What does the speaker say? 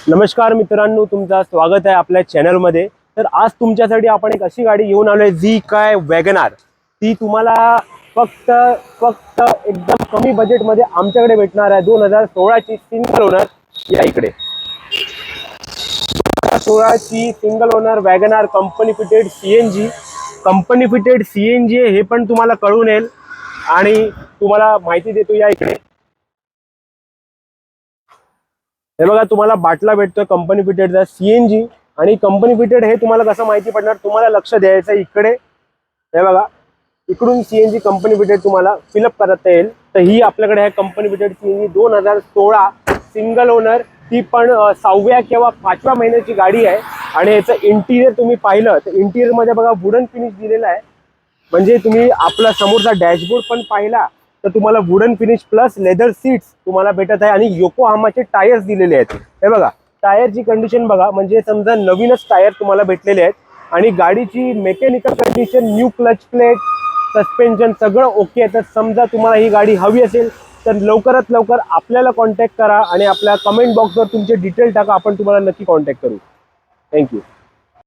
नमस्कार मित्रांनो, तुमचं स्वागत आहे आपल्या चॅनलमध्ये। तर आज तुमच्यासाठी आपण एक अशी गाडी घेऊन आलोय जी काय वॅगनार। ती तुम्हाला फक्त एकदम कमी बजेटमध्ये आमच्याकडे भेटणार आहे। 2016 ची सिंगल ओनर। या इकडे 2016 ची single owner WagonR company fitted CNG. Company fitted CNG हे पण तुम्हाला कळून येईल आणि तुम्हाला माहिती देतो। या इकडे हे बघा, तुम्हाला बाटला भेटतोय कंपनी फिटेडचा सीएनजी। आणि कंपनी फिटेड हे तुम्हाला कसं माहिती पडणार, तुम्हाला लक्ष द्यायचं इकडे। हे बघा, इकडून सीएनजी कंपनी फिटेड तुम्हाला फिलअप करता येईल। तर ही आपल्याकडे आहे company fitted CNG 2016 single owner. ती पण 6व्या किंवा 5व्या महिन्याची गाडी आहे। आणि याचं इंटिरियर तुम्ही पाहिलं तर इंटिरियर मध्ये बघा वुडन फिनिश दिलेला आहे। म्हणजे तुम्ही आपला समोरचा डॅशबोर्ड पण पाहिला तर तुम्हाला wooden finish plus leather seats तुम्हाला भेटत आहे। आणि योकोहामाचे टायर्स दिलेले आहेत। हे बघा, टायरची कंडिशन बघा, म्हणजे समजा नवीनच टायर तुम्हाला भेटलेले आहेत। आणि गाडीची mechanical condition, new clutch plate, suspension सगळं ओके आहे। तर समजा तुम्हाला ही गाडी हवी असेल तर लवकरात लवकर आपल्याला कॉन्टॅक्ट करा आणि आपल्या कमेंट बॉक्सवर तुमचे डिटेल टाका, आपण तुम्हाला नक्की कॉन्टॅक्ट करू। थँक्यू।